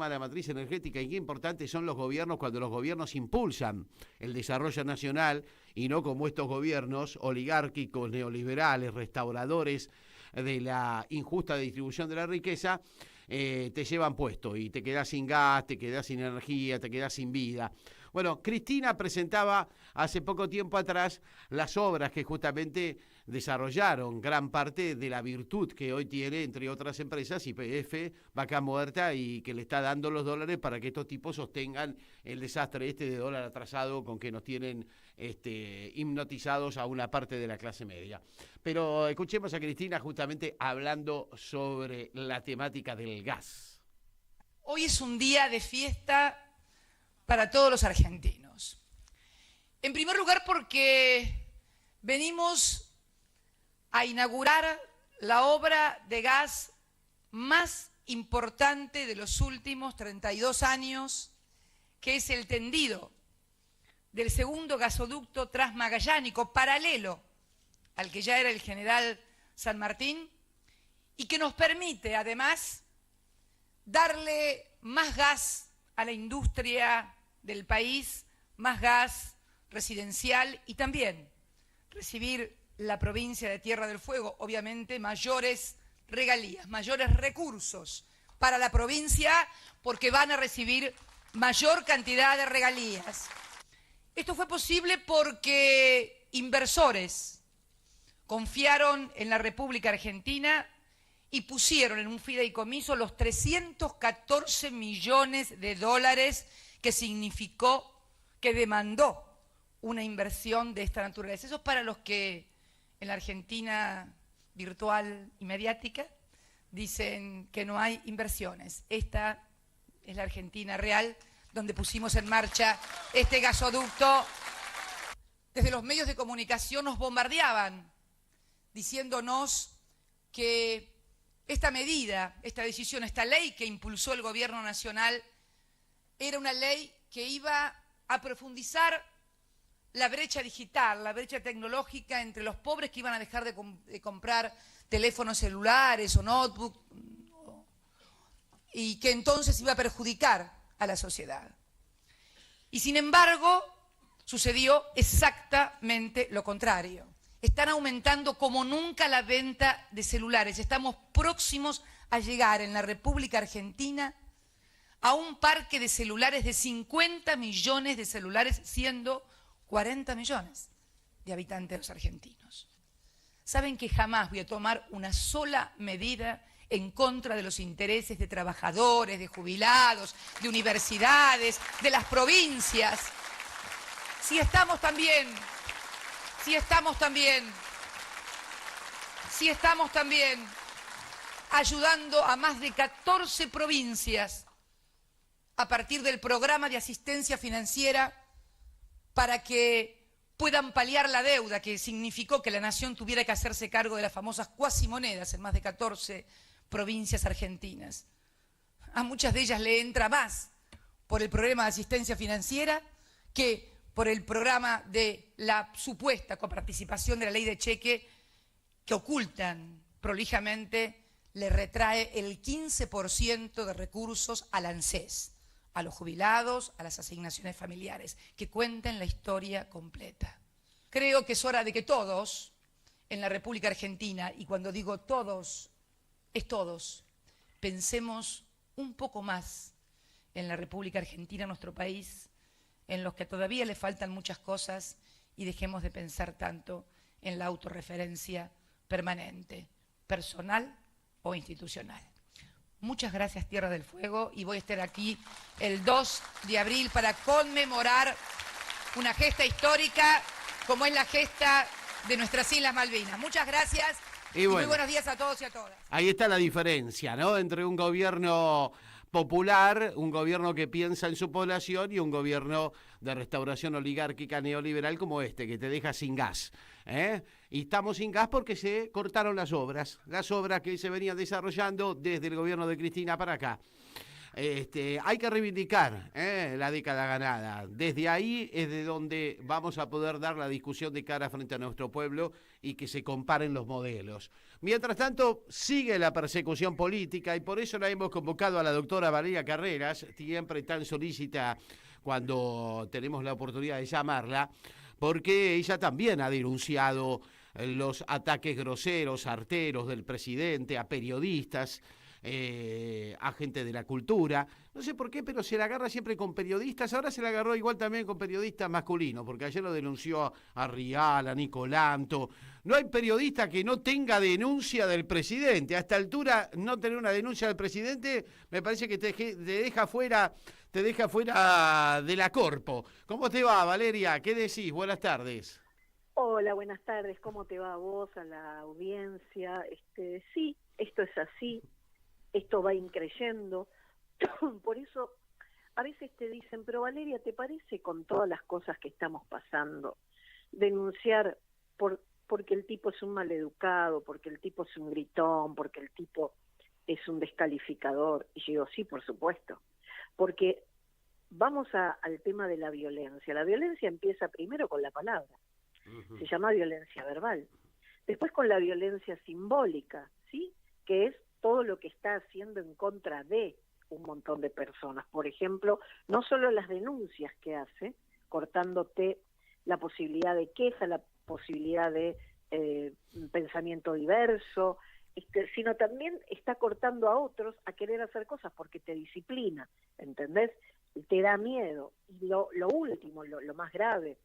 de la matriz energética, y qué importantes son los gobiernos cuando los gobiernos impulsan el desarrollo nacional y no como estos gobiernos oligárquicos, neoliberales, restauradores de la injusta distribución de la riqueza, te llevan puesto y te quedás sin gas, te quedás sin energía, te quedás sin vida. Bueno, Cristina presentaba hace poco tiempo atrás las obras que justamente desarrollaron gran parte de la virtud que hoy tiene, entre otras empresas, YPF, Vaca Muerta, y que le está dando los dólares para que estos tipos sostengan el desastre de dólar atrasado con que nos tienen hipnotizados a una parte de la clase media. Pero escuchemos a Cristina justamente hablando sobre la temática del gas. Hoy es un día de fiesta para todos los argentinos. En primer lugar, porque venimos a inaugurar la obra de gas más importante de los últimos 32 años, que es el tendido del segundo gasoducto transmagallánico, paralelo al que ya era el General San Martín, y que nos permite, además, darle más gas a la industria del país, más gas residencial, y también recibir la provincia de Tierra del Fuego, obviamente, mayores regalías, mayores recursos para la provincia porque van a recibir mayor cantidad de regalías. Esto fue posible porque inversores confiaron en la República Argentina y pusieron en un fideicomiso los 314 millones de dólares que significó, que demandó una inversión de esta naturaleza. Eso es para los que en la Argentina virtual y mediática dicen que no hay inversiones. Esta es la Argentina real, donde pusimos en marcha este gasoducto. Desde los medios de comunicación nos bombardeaban diciéndonos que esta medida, esta decisión, esta ley que impulsó el gobierno nacional era una ley que iba a profundizar la brecha digital, la brecha tecnológica entre los pobres que iban a dejar de comprar teléfonos celulares o notebook y que entonces iba a perjudicar a la sociedad. Y sin embargo, sucedió exactamente lo contrario. Están aumentando como nunca la venta de celulares. Estamos próximos a llegar en la República Argentina a un parque de celulares de 50 millones de celulares, siendo 40 millones de habitantes argentinos. Saben que jamás voy a tomar una sola medida en contra de los intereses de trabajadores, de jubilados, de universidades, de las provincias. Si estamos también ayudando a más de 14 provincias a partir del programa de asistencia financiera para que puedan paliar la deuda que significó que la nación tuviera que hacerse cargo de las famosas cuasimonedas en más de 14 provincias argentinas. A muchas de ellas le entra más por el programa de asistencia financiera que por el programa de la supuesta coparticipación de la ley de cheque que ocultan prolijamente, le retrae el 15% de recursos al ANSES, a los jubilados, a las asignaciones familiares, que cuenten la historia completa. Creo que es hora de que todos en la República Argentina, y cuando digo todos, es todos, pensemos un poco más en la República Argentina, nuestro país, en los que todavía le faltan muchas cosas, y dejemos de pensar tanto en la autorreferencia permanente, personal o institucional. Muchas gracias, Tierra del Fuego, y voy a estar aquí el 2 de abril para conmemorar una gesta histórica como es la gesta de nuestras Islas Malvinas. Muchas gracias y muy buenos días a todos y a todas. Ahí está la diferencia, ¿no? Entre un gobierno popular, un gobierno que piensa en su población y un gobierno de restauración oligárquica neoliberal como este, que te deja sin gas, ¿eh? Y estamos sin gas porque se cortaron las obras que se venían desarrollando desde el gobierno de Cristina para acá. Hay que reivindicar la década ganada. Desde ahí es de donde vamos a poder dar la discusión de cara frente a nuestro pueblo y que se comparen los modelos. Mientras tanto, sigue la persecución política y por eso la hemos convocado a la doctora Valeria Carreras, siempre tan solícita cuando tenemos la oportunidad de llamarla, porque ella también ha denunciado los ataques groseros, arteros del presidente a periodistas, a gente de la cultura. No sé por qué, pero se la agarra siempre con periodistas. Ahora se la agarró igual también con periodistas masculinos, porque ayer lo denunció a Rial, a Nicolanto. No hay periodista que no tenga denuncia del presidente. A esta altura, no tener una denuncia del presidente me parece que te deja fuera de la corpo. ¿Cómo te va, Valeria? ¿Qué decís? Buenas tardes. Hola, buenas tardes. ¿Cómo te va a vos, a la audiencia? Sí, esto es así. Esto va increyendo. Por eso a veces te dicen, pero Valeria, ¿te parece con todas las cosas que estamos pasando denunciar porque el tipo es un maleducado, porque el tipo es un gritón, porque el tipo es un descalificador? Y yo digo, sí, por supuesto. Porque vamos al tema de la violencia. La violencia empieza primero con la palabra. Se llama violencia verbal. Después con la violencia simbólica, ¿sí? Que es todo lo que está haciendo en contra de un montón de personas. Por ejemplo, no solo las denuncias que hace, cortándote la posibilidad de queja, la posibilidad de pensamiento diverso, sino también está cortando a otros a querer hacer cosas porque te disciplina, ¿entendés? Te da miedo. Y lo último, lo más grave,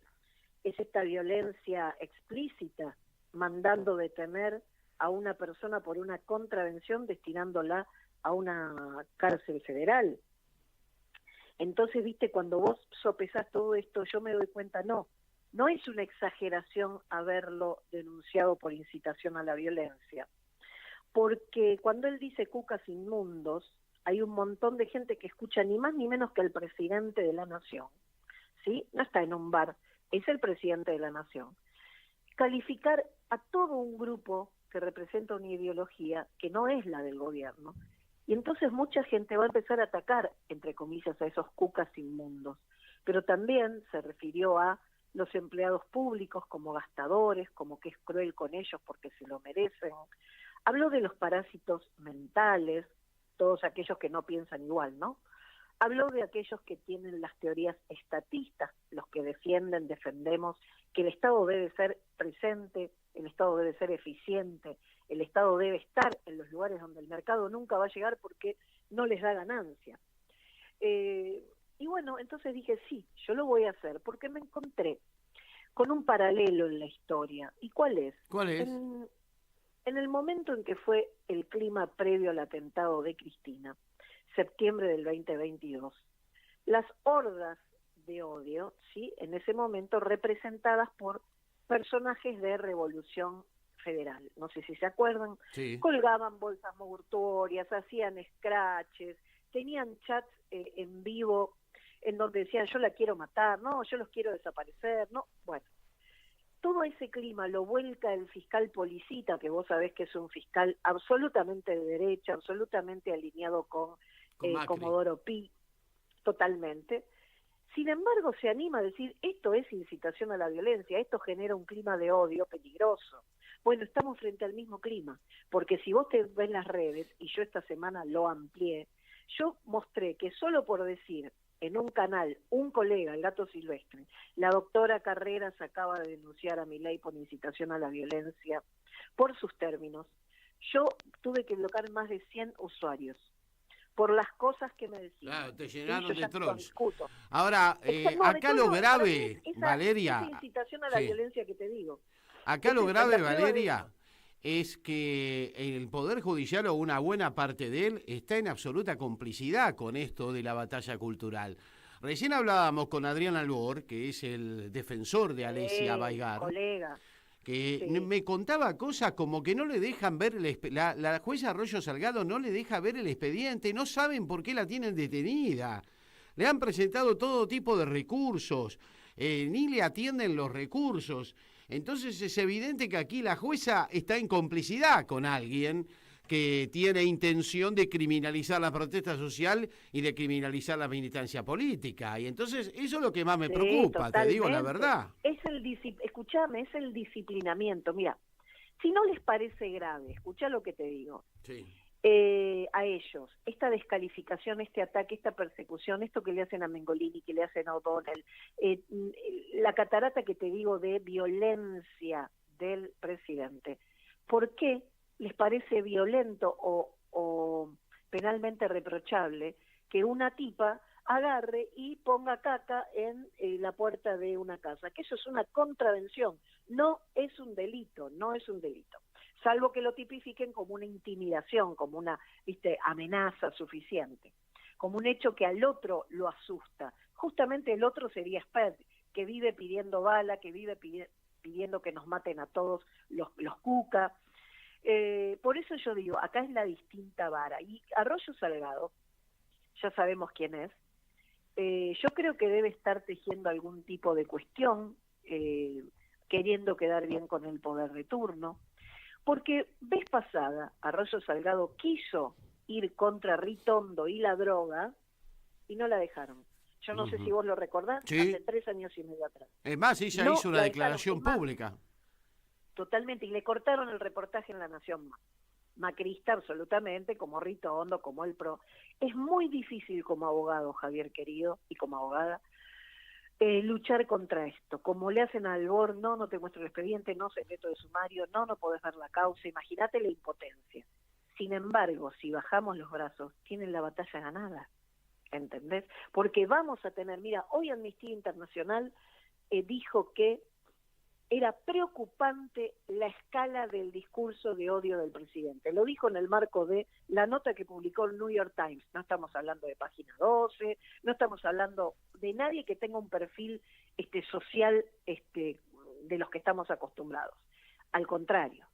es esta violencia explícita, mandando detener a una persona por una contravención destinándola a una cárcel federal. Entonces, viste, cuando vos sopesás todo esto, yo me doy cuenta, no es una exageración haberlo denunciado por incitación a la violencia, porque cuando él dice cucas inmundos, hay un montón de gente que escucha ni más ni menos que al presidente de la nación, ¿sí? No está en un bar, es el presidente de la nación. Calificar a todo un grupo que representa una ideología que no es la del gobierno, y entonces mucha gente va a empezar a atacar, entre comillas, a esos cucas inmundos, pero también se refirió a los empleados públicos como gastadores, como que es cruel con ellos porque se lo merecen. Habló de los parásitos mentales, todos aquellos que no piensan igual, ¿no? Habló de aquellos que tienen las teorías estatistas, los que defendemos que el Estado debe ser presente, el Estado debe ser eficiente, el Estado debe estar en los lugares donde el mercado nunca va a llegar porque no les da ganancia. Y bueno, entonces dije, sí, yo lo voy a hacer, porque me encontré con un paralelo en la historia. ¿Y cuál es? ¿Cuál es? En el momento en que fue el clima previo al atentado de Cristina, septiembre del 2022, las hordas de odio, ¿sí?, en ese momento representadas por personajes de Revolución Federal, no sé si se acuerdan, sí, colgaban bolsas mortuorias, hacían scratches, tenían chats en vivo en donde decían yo la quiero matar, no, yo los quiero desaparecer, no, bueno. Todo ese clima lo vuelca el fiscal Policita, que vos sabés que es un fiscal absolutamente de derecha, absolutamente alineado con Comodoro Pi, totalmente. Sin embargo, se anima a decir, esto es incitación a la violencia, esto genera un clima de odio peligroso. Bueno, estamos frente al mismo clima, porque si vos te ves las redes, y yo esta semana lo amplié, yo mostré que solo por decir en un canal, un colega, el Gato Silvestre, la doctora Carreras acaba de denunciar a Milei por incitación a la violencia, por sus términos, yo tuve que bloquear más de 100 usuarios, por las cosas que me decían. Claro, te llenaron Yo de ya no trolls. discuto. Ahora, No, acá de lo todo, grave, esa Valeria... incitación a la sí. violencia que te digo. Acá lo Esa es grave, la prueba de Valeria, es que el Poder Judicial o una buena parte de él está en absoluta complicidad con esto de la batalla cultural. Recién hablábamos con Adrián Albor, que es el defensor de Alesia Baigar, colega. que Sí. me contaba cosas como que no le dejan ver, la jueza Arroyo Salgado no le deja ver el expediente, no saben por qué la tienen detenida. Le han presentado todo tipo de recursos, ni le atienden los recursos. Entonces es evidente que aquí la jueza está en complicidad con alguien que tiene intención de criminalizar la protesta social y de criminalizar la militancia política. Y entonces eso es lo que más me preocupa, te digo la verdad. Escuchame, es el disciplinamiento. Mira, si no les parece grave, escuchá lo que te digo. Sí. A ellos, esta descalificación, este ataque, esta persecución, esto que le hacen a Mengolini, que le hacen a O'Donnell, la catarata que te digo de violencia del presidente, ¿por qué les parece violento o penalmente reprochable que una tipa agarre y ponga caca en la puerta de una casa? Que eso es una contravención, no es un delito, salvo que lo tipifiquen como una intimidación, como una, amenaza suficiente, como un hecho que al otro lo asusta. Justamente el otro sería Spert, que vive pidiendo bala, que vive pidiendo que nos maten a todos los cuca. Por eso yo digo, acá es la distinta vara. Y Arroyo Salgado, ya sabemos quién es, yo creo que debe estar tejiendo algún tipo de cuestión, queriendo quedar bien con el poder de turno, porque vez pasada Arroyo Salgado quiso ir contra Ritondo y la droga y no la dejaron. Yo no sé si vos lo recordás, Sí. hace 3 años y medio atrás. Es más, ella No hizo una la declaración dejaron, pública. Totalmente, y le cortaron el reportaje en La Nación. Macrista absolutamente, como Ritondo, como el PRO. Es muy difícil como abogado, Javier querido, y como abogada, luchar contra esto. Como le hacen al BOR, no te muestro el expediente, no secreto de sumario, no podés ver la causa, imagínate la impotencia. Sin embargo, si bajamos los brazos, tienen la batalla ganada, ¿entendés? Porque vamos a tener, mira, hoy Amnistía Internacional dijo que era preocupante la escala del discurso de odio del presidente. Lo dijo en el marco de la nota que publicó el New York Times. No estamos hablando de Página 12, no estamos hablando de nadie que tenga un perfil social de los que estamos acostumbrados. Al contrario.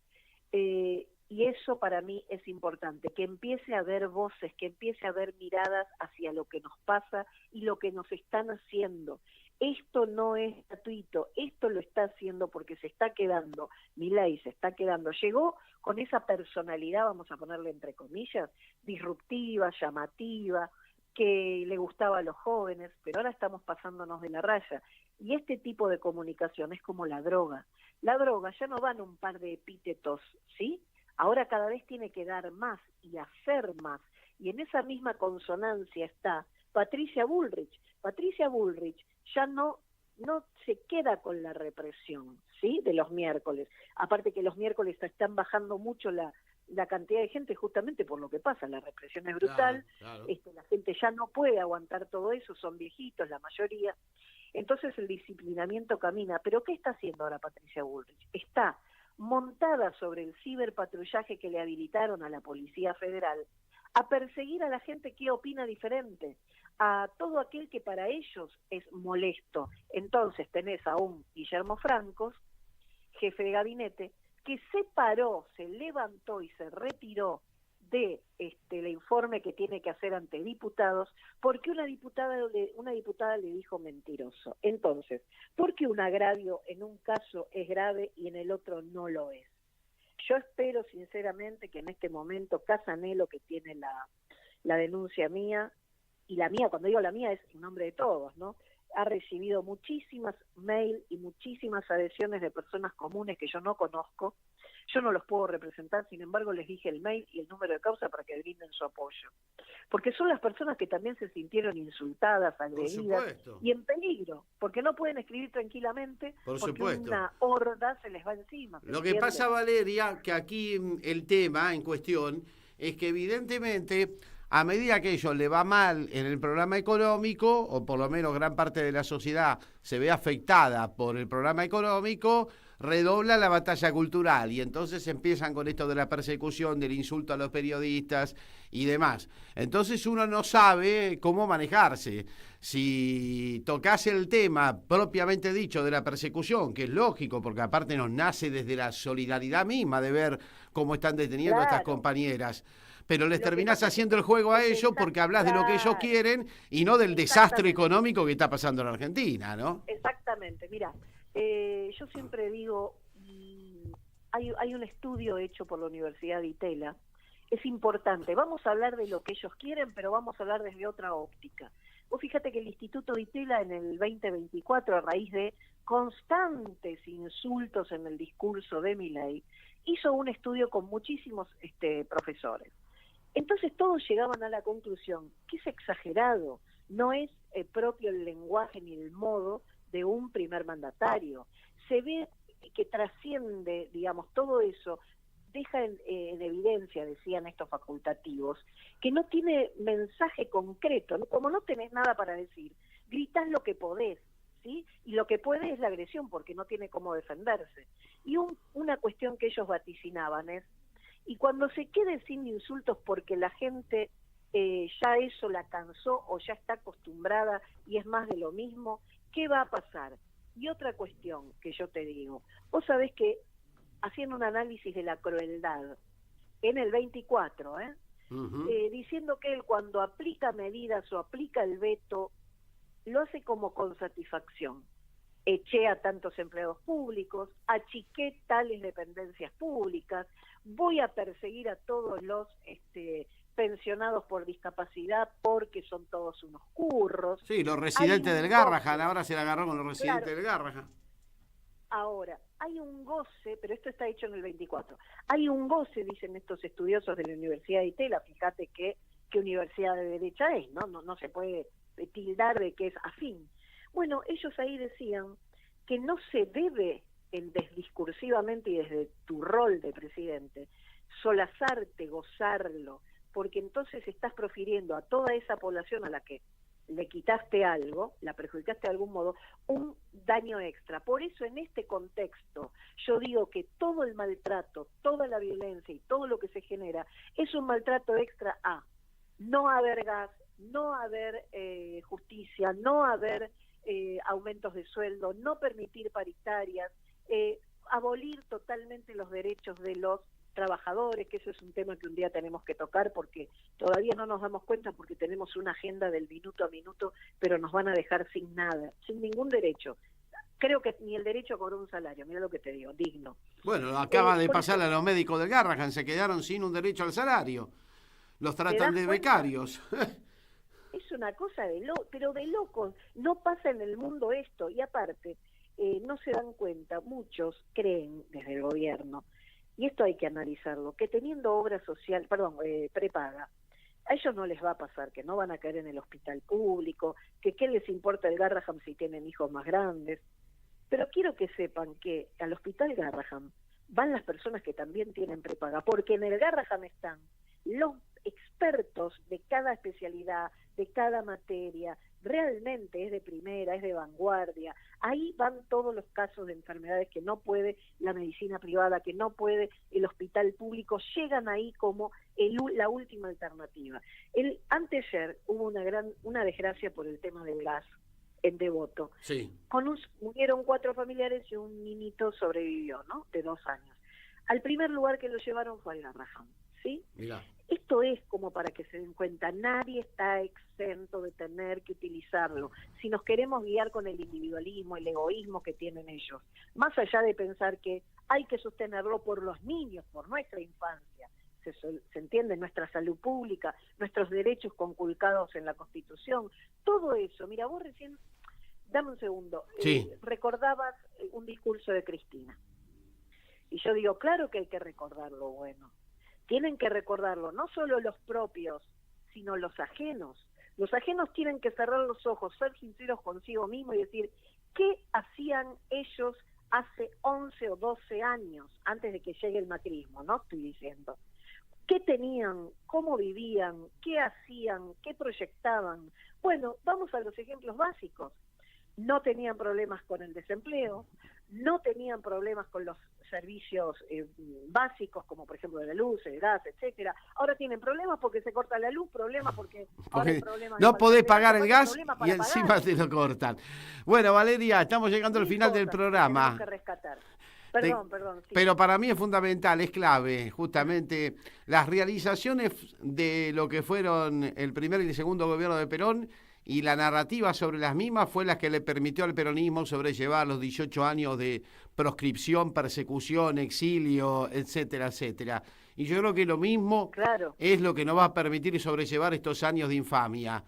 Y eso para mí es importante, que empiece a haber voces, que empiece a haber miradas hacia lo que nos pasa y lo que nos están haciendo. Esto no es gratuito, esto lo está haciendo porque se está quedando, Milei se está quedando, llegó con esa personalidad, vamos a ponerle entre comillas, disruptiva, llamativa, que le gustaba a los jóvenes, pero ahora estamos pasándonos de la raya. Y este tipo de comunicación es como la droga. La droga ya no van un par de epítetos, ¿sí? Ahora cada vez tiene que dar más y hacer más. Y en esa misma consonancia está Patricia Bullrich. Patricia Bullrich ya no se queda con la represión, ¿sí?, de los miércoles. Aparte que los miércoles están bajando mucho la cantidad de gente justamente por lo que pasa, la represión es brutal, claro. La gente ya no puede aguantar todo eso, son viejitos la mayoría. Entonces el disciplinamiento camina. ¿Pero qué está haciendo ahora Patricia Bullrich? Está montada sobre el ciberpatrullaje que le habilitaron a la Policía Federal a perseguir a la gente que opina diferente, a todo aquel que para ellos es molesto. Entonces tenés a un Guillermo Francos, jefe de gabinete, que se paró, se levantó y se retiró de el informe que tiene que hacer ante diputados, porque una diputada le dijo mentiroso. Entonces, ¿por qué un agravio en un caso es grave y en el otro no lo es? Yo espero sinceramente que en este momento Casanelo, que tiene la denuncia mía, y la mía, cuando digo la mía es en nombre de todos, ¿no?, ha recibido muchísimas mail y muchísimas adhesiones de personas comunes que yo no conozco. Yo no los puedo representar, sin embargo les dije el mail y el número de causa para que brinden su apoyo. Porque son las personas que también se sintieron insultadas, agredidas y en peligro, porque no pueden escribir tranquilamente porque una horda se les va encima. Lo que pasa, Valeria, que aquí el tema en cuestión es que evidentemente a medida que a ellos le va mal en el programa económico, o por lo menos gran parte de la sociedad se ve afectada por el programa económico, redobla la batalla cultural y entonces empiezan con esto de la persecución, del insulto a los periodistas y demás. Entonces uno no sabe cómo manejarse. Si tocas el tema propiamente dicho de la persecución, que es lógico, porque aparte nos nace desde la solidaridad misma de ver cómo están deteniendo a estas compañeras, pero les terminás haciendo el juego a ellos porque hablas de lo que ellos quieren y no del desastre económico que está pasando en Argentina, ¿no? Exactamente, mira, yo siempre digo, hay un estudio hecho por la Universidad de Itela, es importante, vamos a hablar de lo que ellos quieren, pero vamos a hablar desde otra óptica. Vos fíjate que el Instituto de Itela en el 2024, a raíz de constantes insultos en el discurso de Milei, hizo un estudio con muchísimos profesores. Entonces todos llegaban a la conclusión que es exagerado, no es propio el lenguaje ni el modo de un primer mandatario. Se ve que trasciende, digamos, todo eso, deja en evidencia, decían estos facultativos, que no tiene mensaje concreto, ¿no? Como no tenés nada para decir, gritás lo que podés, ¿sí? Y lo que puede es la agresión, porque no tiene cómo defenderse. Y una cuestión que ellos vaticinaban es, y cuando se quede sin insultos porque la gente ya eso la cansó o ya está acostumbrada y es más de lo mismo, ¿qué va a pasar? Y otra cuestión que yo te digo, vos sabés que haciendo un análisis de la crueldad en el 24, diciendo que él cuando aplica medidas o aplica el veto, lo hace como con satisfacción. Eché a tantos empleados públicos, achiqué tales dependencias públicas, voy a perseguir a todos los pensionados por discapacidad porque son todos unos curros. Sí, los residentes del Garrahan, ahora se la agarró con los residentes del Garrahan. Ahora, hay un goce, pero esto está hecho en el 24, hay un goce, dicen estos estudiosos de la Universidad de Itela, fíjate qué universidad de derecha es, ¿no? No se puede tildar de que es afín. Bueno, ellos ahí decían que no se debe, discursivamente y desde tu rol de presidente, solazarte, gozarlo, porque entonces estás profiriendo a toda esa población a la que le quitaste algo, la perjudicaste de algún modo, un daño extra. Por eso en este contexto yo digo que todo el maltrato, toda la violencia y todo lo que se genera es un maltrato extra a no haber gas, no haber justicia, no haber aumentos de sueldo, no permitir paritarias, abolir totalmente los derechos de los trabajadores, que eso es un tema que un día tenemos que tocar porque todavía no nos damos cuenta porque tenemos una agenda del minuto a minuto, pero nos van a dejar sin nada, sin ningún derecho. Creo que ni el derecho a cobrar un salario, mira lo que te digo, digno. Bueno, acaba de pasar a los médicos del Garrahan, se quedaron sin un derecho al salario. Los tratan de becarios. Es una cosa pero de locos. No pasa en el mundo esto. Y aparte, no se dan cuenta, muchos creen desde el gobierno, y esto hay que analizarlo, que teniendo obra social, prepaga, a ellos no les va a pasar, que no van a caer en el hospital público, que qué les importa el Garrahan si tienen hijos más grandes. Pero quiero que sepan que al hospital Garrahan van las personas que también tienen prepaga, porque en el Garrahan están los expertos de cada especialidad, de cada materia, realmente es de primera, es de vanguardia. Ahí van todos los casos de enfermedades que no puede la medicina privada, que no puede el hospital público, llegan ahí como la última alternativa. Anteayer hubo una desgracia por el tema del gas en Devoto. Sí. Murieron 4 familiares y un niñito sobrevivió, ¿no? De 2 años. Al primer lugar que lo llevaron fue al Garrahan, ¿sí? Mirá. Esto es como para que se den cuenta, nadie está exento de tener que utilizarlo. Si nos queremos guiar con el individualismo, el egoísmo que tienen ellos, más allá de pensar que hay que sostenerlo por los niños, por nuestra infancia, se entiende, nuestra salud pública, nuestros derechos conculcados en la Constitución, todo eso. Mira, vos recién, dame un segundo, sí. Recordabas un discurso de Cristina. Y yo digo, claro que hay que recordarlo, bueno. Tienen que recordarlo, no solo los propios, sino los ajenos. Los ajenos tienen que cerrar los ojos, ser sinceros consigo mismos y decir, ¿qué hacían ellos hace 11 o 12 años, antes de que llegue el macrismo? No estoy diciendo. ¿Qué tenían? ¿Cómo vivían? ¿Qué hacían? ¿Qué proyectaban? Bueno, vamos a los ejemplos básicos. No tenían problemas con el desempleo, no tenían problemas con los servicios básicos, como por ejemplo la luz, el gas, etcétera. Ahora tienen problemas porque se corta la luz, problemas porque ahora hay problemas no podés pagar el gas y encima pagar. te lo cortan. Bueno, Valeria, estamos llegando al final del programa. Que rescatar. Perdón. Sí. Pero para mí es fundamental, es clave, justamente las realizaciones de lo que fueron el primer y el segundo gobierno de Perón y la narrativa sobre las mismas fue la que le permitió al peronismo sobrellevar los 18 años de proscripción, persecución, exilio, etcétera, etcétera. Y yo creo que lo mismo es lo que nos va a permitir sobrellevar estos años de infamia.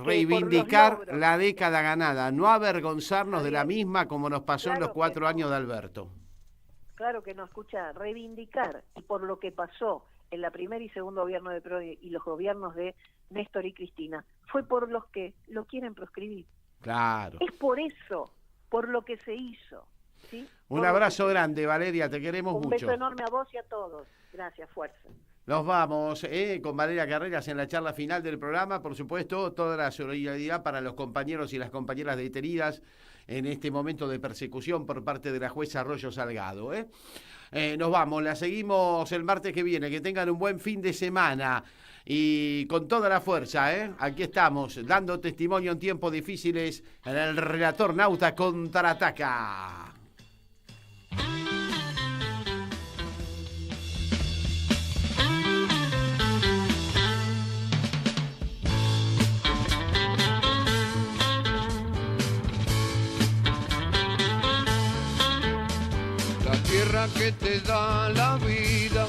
Reivindicar la década ganada, no avergonzarnos de la misma como nos pasó en los 4 años de Alberto. Claro que no, escucha, reivindicar, y por lo que pasó en la primer y segundo gobierno de Perón y los gobiernos de Néstor y Cristina, fue por los que lo quieren proscribir. Claro. Es por eso, por lo que se hizo. ¿Sí? Un abrazo grande, Valeria, te queremos mucho. Un beso enorme a vos y a todos. Gracias, fuerza. Nos vamos con Valeria Carreras en la charla final del programa. Por supuesto, toda la solidaridad para los compañeros y las compañeras detenidas en este momento de persecución por parte de la jueza Arroyo Salgado. Nos vamos, la seguimos el martes que viene. Que tengan un buen fin de semana y con toda la fuerza. Aquí estamos, dando testimonio en tiempos difíciles en el Relator Nauta Contraataca. Tierra que te da la vida,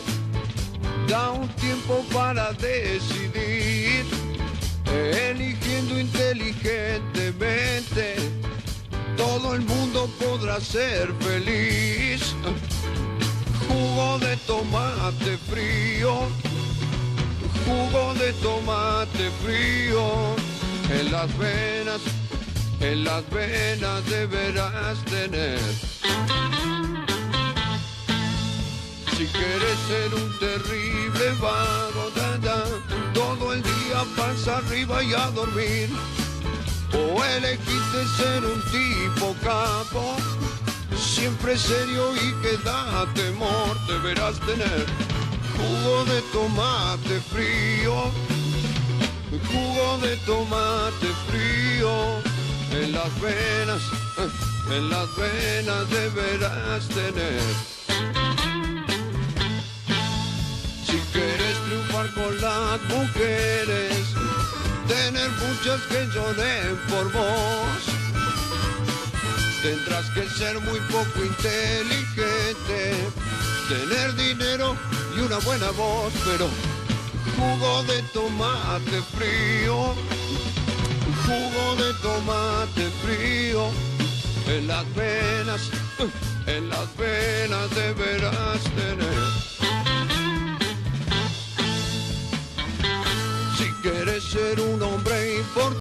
da un tiempo para decidir, eligiendo inteligentemente, todo el mundo podrá ser feliz. Jugo de tomate frío, jugo de tomate frío, en las venas en las venas deberás tener. Si quieres ser un terrible vago, todo el día pasa arriba y a dormir. O elegiste ser un tipo capo, siempre serio y que da temor, deberás tener jugo de tomate frío, jugo de tomate frío, en las venas deberás tener. Si quieres triunfar con las mujeres, tener muchas que lloren por vos, tendrás que ser muy poco inteligente, tener dinero y una buena voz, pero jugo de tomate frío, jugo de tomate frío, en las venas deberás tener. Si quieres ser un hombre importante,